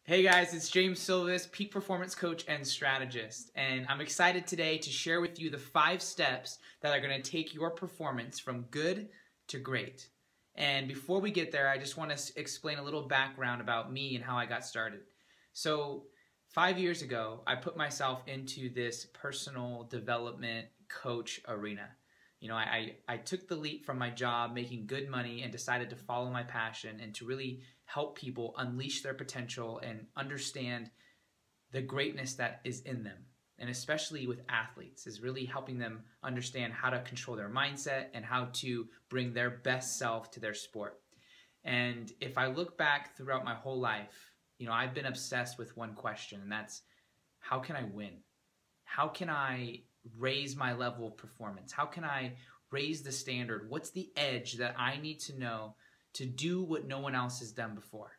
Hey guys, it's James Silvas, peak performance coach and strategist, and I'm excited today to share with you the 5 steps that are going to take your performance from good to great. And before we get there, I just want to explain a little background about me and how I got started. So 5 years ago, I put myself into this personal development coach arena. I took the leap from my job making good money and decided to follow my passion and to really help people unleash their potential and understand the greatness that is in them. And especially with athletes, is really helping them understand how to control their mindset and how to bring their best self to their sport. And if I look back throughout my whole life, I've been obsessed with one question, and that's, how can I win? How can I raise my level of performance? How can I raise the standard? What's the edge that I need to know to do what no one else has done before,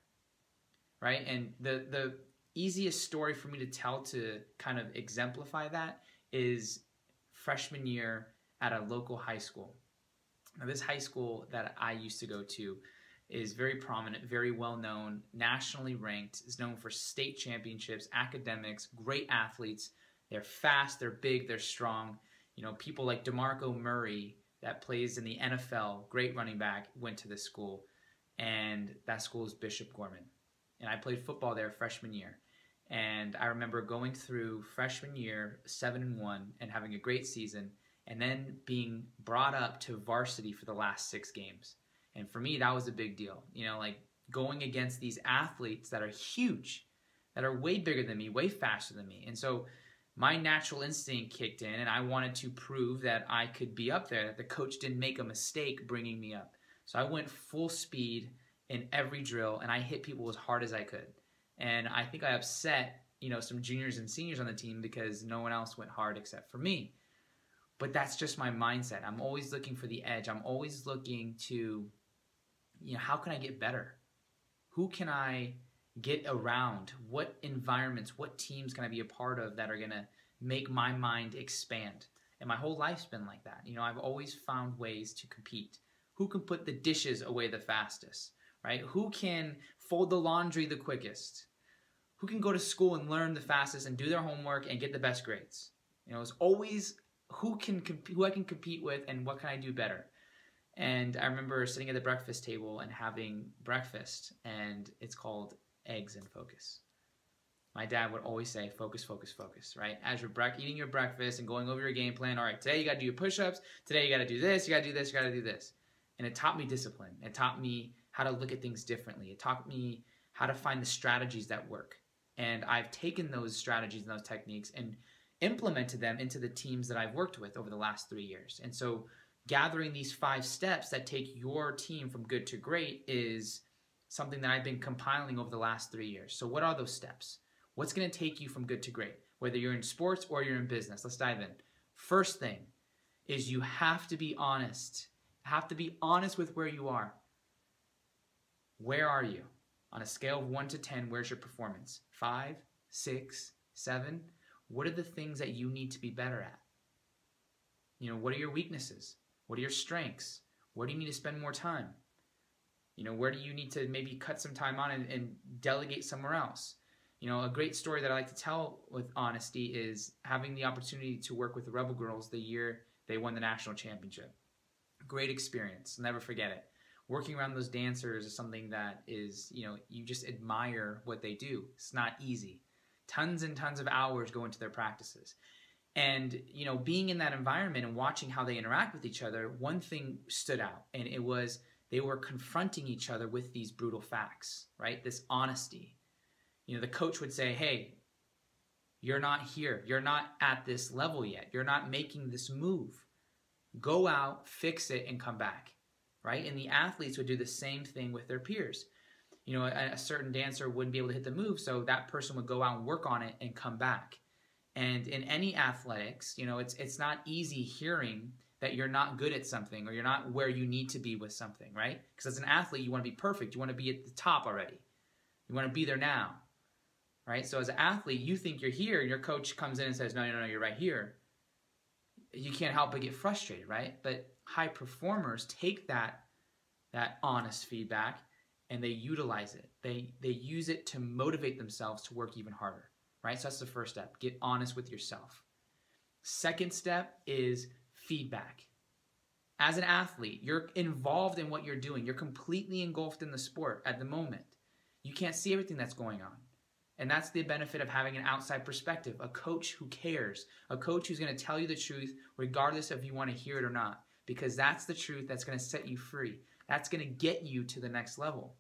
right? And the easiest story for me to tell to kind of exemplify that is freshman year at a local high school. Now, this high school that I used to go to is very prominent, very well known, nationally ranked, is known for state championships, academics, great athletes. They're fast, they're big, they're strong. People like DeMarco Murray that plays in the NFL, great running back, went to this school. And that school is Bishop Gorman. And I played football there freshman year. And I remember going through freshman year 7-1 and having a great season, and then being brought up to varsity for the last 6 games. And for me, that was a big deal. Like going against these athletes that are huge, that are way bigger than me, way faster than me. And so my natural instinct kicked in, and I wanted to prove that I could be up there, that the coach didn't make a mistake bringing me up. So I went full speed in every drill, and I hit people as hard as I could. And I think I upset, some juniors and seniors on the team because no one else went hard except for me. But that's just my mindset. I'm always looking for the edge. I'm always looking to, how can I get better? Who can I get around? What environments, what teams can I be a part of that are going to make my mind expand? And my whole life's been like that. I've always found ways to compete. Who can put the dishes away the fastest, right? Who can fold the laundry the quickest? Who can go to school and learn the fastest and do their homework and get the best grades? It's always who I can compete with and what can I do better. And I remember sitting at the breakfast table and having breakfast, and it's called eggs and focus. My dad would always say, focus, focus, focus, right? As you're eating your breakfast and going over your game plan, all right, today you got to do your push-ups, today you got to do this, you got to do this, you got to do this. And it taught me discipline. It taught me how to look at things differently. It taught me how to find the strategies that work. And I've taken those strategies and those techniques and implemented them into the teams that I've worked with over the last 3 years. And so gathering these 5 steps that take your team from good to great is something that I've been compiling over the last 3 years. So what are those steps? What's going to take you from good to great? Whether you're in sports or you're in business. Let's dive in. First thing is you have to be honest. Have to be honest with where you are. Where are you? On a scale of 1 to 10, where's your performance? 5, 6, 7? What are the things that you need to be better at? What are your weaknesses? What are your strengths? Where do you need to spend more time? Where do you need to maybe cut some time on and delegate somewhere else? A great story that I like to tell with honesty is having the opportunity to work with the Rebel Girls the year they won the national championship. Great experience. Never forget it. Working around those dancers is something that is, you just admire what they do. It's not easy. Tons and tons of hours go into their practices. And, being in that environment and watching how they interact with each other, one thing stood out, and it was they were confronting each other with these brutal facts, right? This honesty. The coach would say, hey, you're not here. You're not at this level yet. You're not making this move. Go out, fix it, and come back, right? And the athletes would do the same thing with their peers. A certain dancer wouldn't be able to hit the move, so that person would go out and work on it and come back. And in any athletics, it's not easy hearing that you're not good at something or you're not where you need to be with something, right? Because as an athlete, you want to be perfect. You want to be at the top already. You want to be there now, right? So as an athlete, you think you're here, and your coach comes in and says, no, you're right here. You can't help but get frustrated, right? But high performers take that honest feedback and they utilize it. They use it to motivate themselves to work even harder, right? So that's the first step. Get honest with yourself. Second step is feedback. As an athlete, you're involved in what you're doing. You're completely engulfed in the sport at the moment. You can't see everything that's going on. And that's the benefit of having an outside perspective, a coach who cares, a coach who's going to tell you the truth regardless if you want to hear it or not, because that's the truth that's going to set you free. That's going to get you to the next level,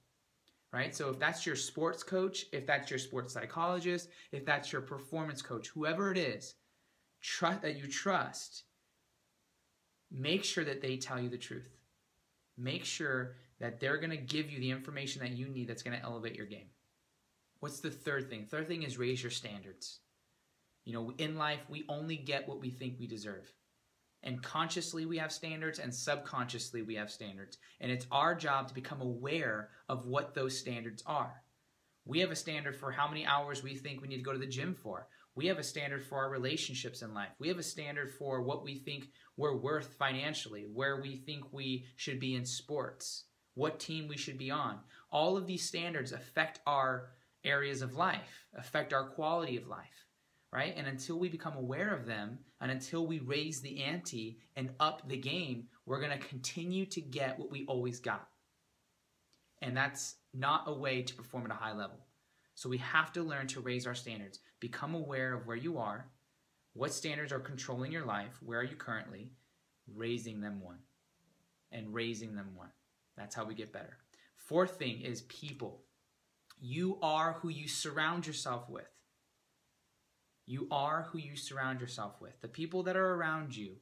right? So if that's your sports coach, if that's your sports psychologist, if that's your performance coach, whoever it is, that you trust, make sure that they tell you the truth. Make sure that they're going to give you the information that you need that's going to elevate your game. What's the third thing? Third thing is raise your standards. You know, in life, we only get what we think we deserve. And consciously we have standards, and subconsciously we have standards. And it's our job to become aware of what those standards are. We have a standard for how many hours we think we need to go to the gym for. We have a standard for our relationships in life. We have a standard for what we think we're worth financially, where we think we should be in sports, what team we should be on. All of these standards affect our areas of life, affect our quality of life, right? And until we become aware of them, and until we raise the ante and up the game, we're going to continue to get what we always got. And that's not a way to perform at a high level. So we have to learn to raise our standards. Become aware of where you are, what standards are controlling your life, where are you currently, raising them one, and raising them one. That's how we get better. Fourth thing is people. You are who you surround yourself with. You are who you surround yourself with. The people that are around you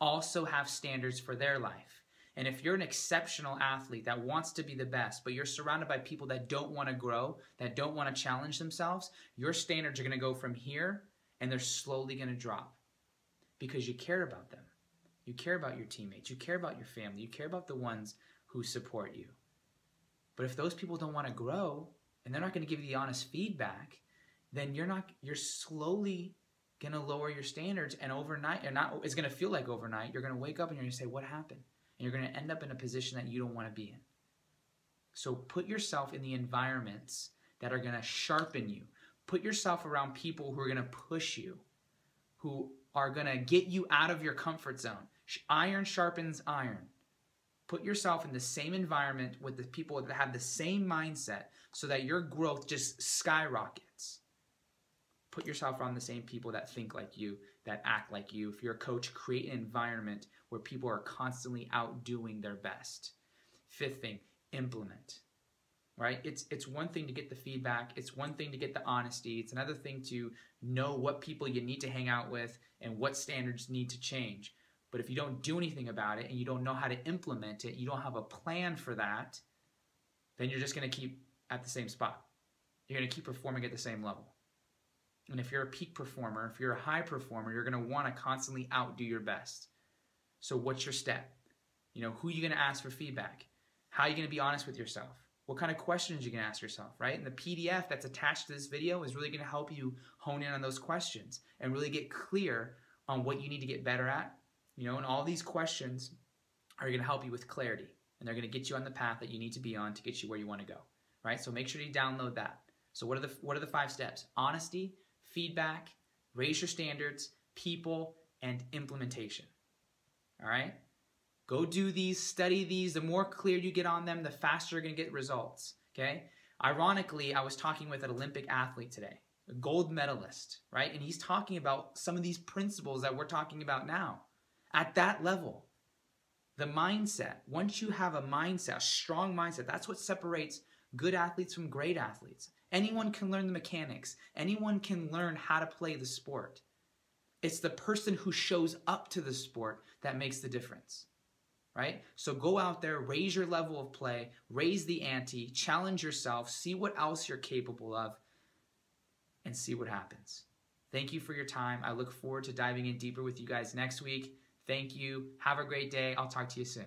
also have standards for their life. And if you're an exceptional athlete that wants to be the best, but you're surrounded by people that don't want to grow, that don't want to challenge themselves, your standards are going to go from here and they're slowly going to drop because you care about them. You care about your teammates. You care about your family. You care about the ones who support you. But if those people don't want to grow and they're not going to give you the honest feedback, then you're slowly going to lower your standards, and overnight, it's going to feel like overnight, you're going to wake up and you're going to say, what happened? And you're going to end up in a position that you don't want to be in. So put yourself in the environments that are going to sharpen you. Put yourself around people who are going to push you, who are going to get you out of your comfort zone. Iron sharpens iron. Put yourself in the same environment with the people that have the same mindset so that your growth just skyrockets. Put yourself around the same people that think like you, that act like you. If you're a coach, create an environment where people are constantly outdoing their best. Fifth thing, implement. Right? It's one thing to get the feedback. It's one thing to get the honesty. It's another thing to know what people you need to hang out with and what standards need to change. But if you don't do anything about it and you don't know how to implement it, you don't have a plan for that, then you're just going to keep at the same spot. You're going to keep performing at the same level. And if you're a peak performer, if you're a high performer, you're going to want to constantly outdo your best. So what's your step? You know, who are you going to ask for feedback? How are you going to be honest with yourself? What kind of questions are you going to ask yourself, right? And the PDF that's attached to this video is really going to help you hone in on those questions and really get clear on what you need to get better at. You know, and all these questions are going to help you with clarity, and they're going to get you on the path that you need to be on to get you where you want to go, right? So make sure you download that. So what are the 5 steps? Honesty, feedback, raise your standards, people, and implementation. All right? Go do these, study these. The more clear you get on them, the faster you're going to get results, okay? Ironically, I was talking with an Olympic athlete today, a gold medalist, right? And he's talking about some of these principles that we're talking about now. At that level, the mindset, once you have a mindset, a strong mindset, that's what separates good athletes from great athletes. Anyone can learn the mechanics. Anyone can learn how to play the sport. It's the person who shows up to the sport that makes the difference, right? So go out there, raise your level of play, raise the ante, challenge yourself, see what else you're capable of, and see what happens. Thank you for your time. I look forward to diving in deeper with you guys next week. Thank you. Have a great day. I'll talk to you soon.